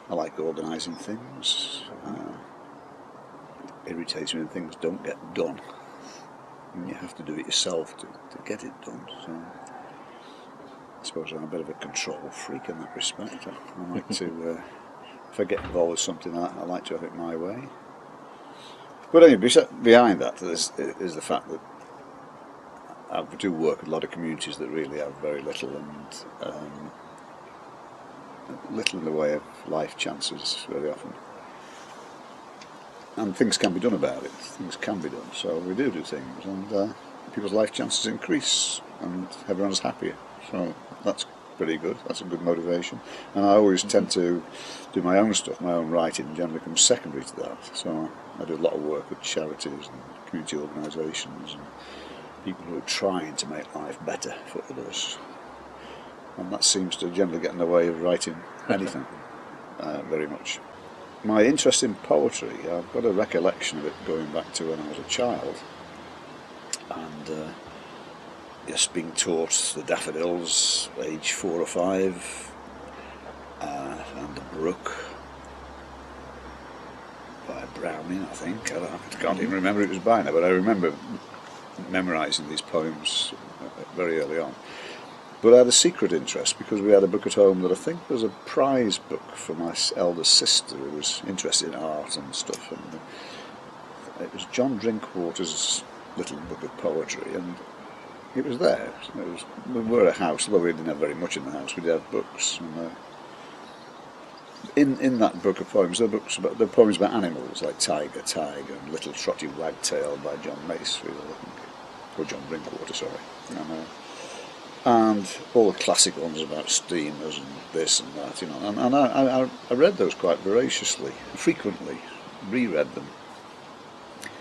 I like organising things. It irritates me when things don't get done, and you have to do it yourself to get it done. So I suppose I'm a bit of a control freak in that respect. I like to, if I get involved with something, I like to have it my way. But anyway, behind that is the fact that I do work with a lot of communities that really have very little, and little in the way of life chances very often. And things can be done about it. Things can be done. So we do things, and people's life chances increase, and everyone's happier. So that's pretty good. That's a good motivation. And I always tend to do my own stuff. My own writing generally comes secondary to that. So I do a lot of work with charities and community organisations and people who are trying to make life better for others. And that seems to generally get in the way of writing anything, very much. My interest in poetry, I've got a recollection of it going back to when I was a child, and just being taught the daffodils, age 4 or 5, and the Brook by Browning, I think. I can't even remember who it was by now, but I remember memorising these poems very early on. But I had a secret interest because we had a book at home that I think was a prize book for my eldest sister, who was interested in art and stuff. And it was John Drinkwater's little book of poetry, and it was there. We were a house, although we didn't have very much in the house. We did have books. And, in that book of poems, there are poems about animals like Tiger, and Little Trotty Wagtail by John Masefield, I think, or John Drinkwater, sorry. And all the classic ones about steamers and this and that, and I read those quite voraciously, frequently, reread them.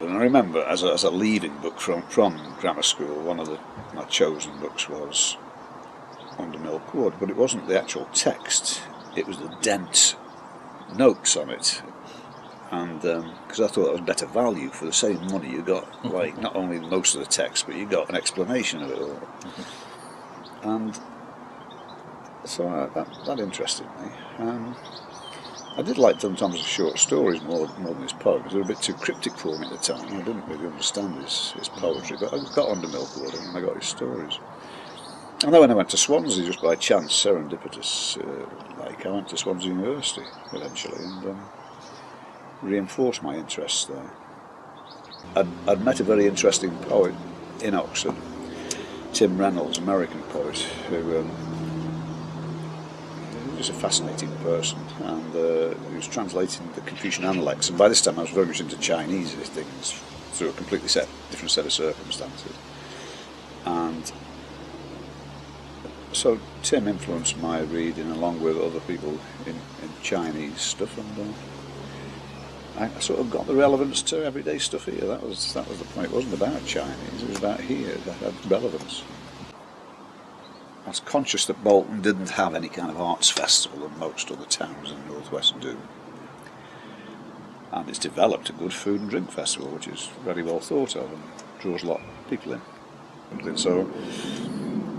And I remember as a leaving book from grammar school, one of my chosen books was Under Milk Wood, but it wasn't the actual text, it was the dense notes on it. And because I thought that was better value for the same money, you got like not only most of the text, but you got an explanation of it all. And so that interested me. I did like Tom Thomas's short stories more than his poems. They were a bit too cryptic for me at the time. I didn't really understand his poetry, but I got Under Milk Wood and I got his stories. And then when I went to Swansea, just by chance, serendipitous, I went to Swansea University eventually and reinforced my interests there. I'd met a very interesting poet in Oxford, Tim Reynolds, American poet, who was a fascinating person, and he was translating the Confucian Analects, and by this time I was very much into Chinese things through a completely different set of circumstances. And so Tim influenced my reading along with other people in Chinese stuff, and I sort of got the relevance to everyday stuff here. That was the point. It wasn't about Chinese, it was about here. That had relevance. I was conscious that Bolton didn't have any kind of arts festival that most other towns in the northwest do. And it's developed a good food and drink festival, which is very well thought of and draws a lot of people in. So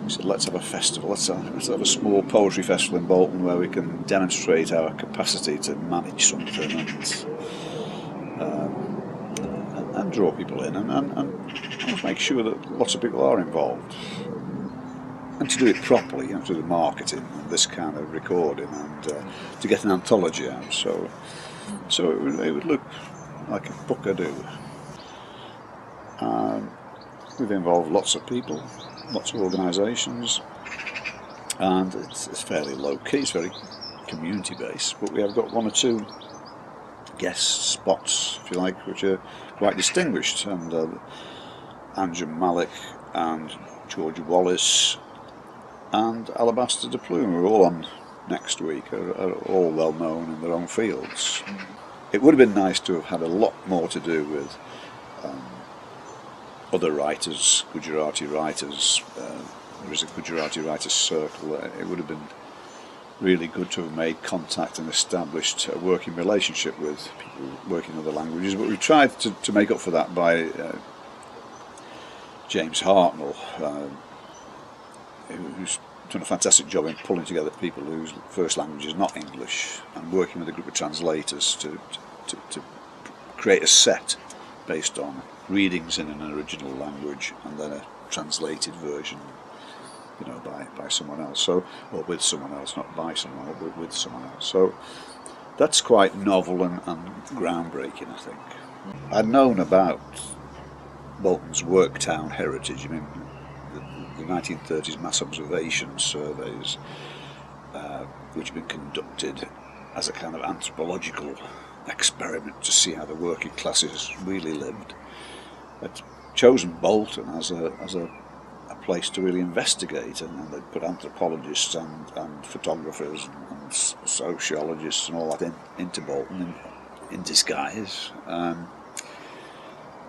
we said, let's have a festival, let's have a small poetry festival in Bolton where we can demonstrate our capacity to manage something and draw people in and make sure that lots of people are involved. And to do it properly, through the marketing and this kind of recording, and to get an anthology out, so it would look like a book I do. We've involved lots of people, lots of organisations, and it's fairly low key, it's very community based, but we have got 1 or 2 guest spots, if you like, which are quite distinguished, and Anjum Malik and George Wallace and Alabaster de Plume, who are all on next week, are all well known in their own fields. It would have been nice to have had a lot more to do with other writers, Gujarati writers. There is a Gujarati writers circle. It would have been really good to have made contact and established a working relationship with people working in other languages, but we tried to make up for that by James Hartnell, who's done a fantastic job in pulling together people whose first language is not English and working with a group of translators to create a set based on readings in an original language and then a translated version, you know, by someone else, so, or with someone else, not by someone, but with someone else. So that's quite novel and groundbreaking, I think. I'd known about Bolton's Worktown heritage. I mean, the 1930s mass observation surveys, which had been conducted as a kind of anthropological experiment to see how the working classes really lived, had chosen Bolton as a place to really investigate, and they'd put anthropologists and photographers and sociologists and all that into Bolton in disguise,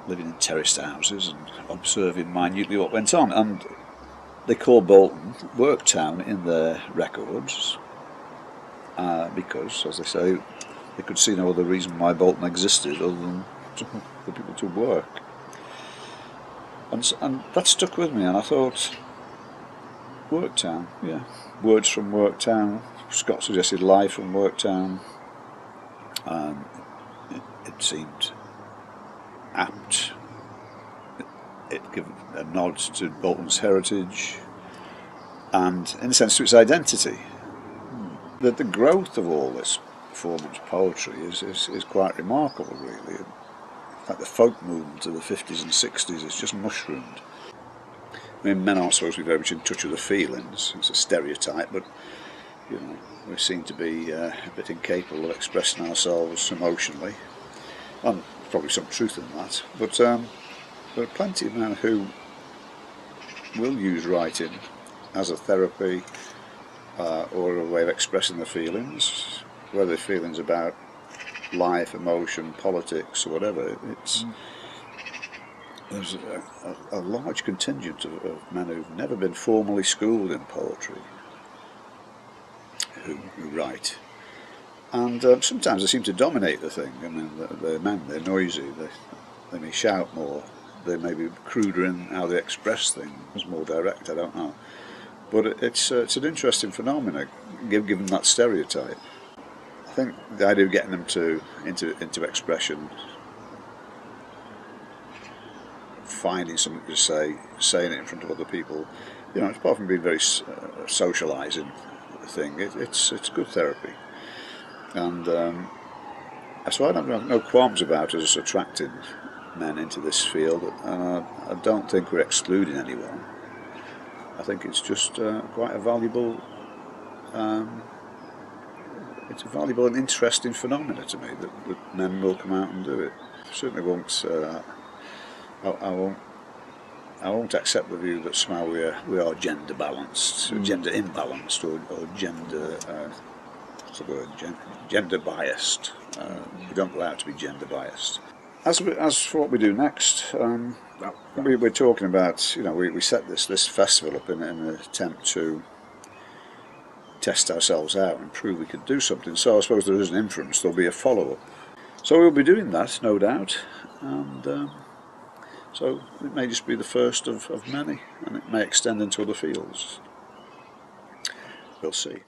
living in terraced houses and observing minutely what went on. And they called Bolton Worktown in their records because, as they say, they could see no other reason why Bolton existed other than for people to work. And that stuck with me, and I thought, Worktown, yeah, words from Worktown. Scott suggested live from Worktown, and it seemed apt. It gave a nod to Bolton's heritage and, in a sense, to its identity. The growth of all this performance poetry is quite remarkable, really. In fact, the folk movement of the 50s and 60s has just mushroomed. I mean, men aren't supposed to be very much in touch with the feelings. It's a stereotype, but you know, we seem to be a bit incapable of expressing ourselves emotionally. And probably some truth in that. But there are plenty of men who will use writing as a therapy or a way of expressing their feelings, whether they're feelings about life, emotion, politics, or whatever. There's a large contingent of men who've never been formally schooled in poetry who write, and sometimes they seem to dominate the thing. I mean, they're men, they're noisy, they may shout more, they may be cruder in how they express things, more direct, I don't know. But it's an interesting phenomenon, given that stereotype. I think the idea of getting them into expression, finding something to say, saying it in front of other people, you know, apart from being very socialising thing, it's good therapy. And so I don't have no qualms about us attracting men into this field, and I don't think we're excluding anyone. I think it's just quite a valuable it's a valuable and interesting phenomena to me that men will come out and do it. Certainly won't. I won't accept the view that somehow we are gender balanced, gender imbalanced, or gender what's the word? Gender biased. We don't go out to be gender biased. As for what we do next, we're talking about, you know, we set this festival up in an attempt to test ourselves out and prove we could do something. So I suppose there is an inference there'll be a follow-up. So we'll be doing that, no doubt, and so it may just be the first of many, and it may extend into other fields. We'll see.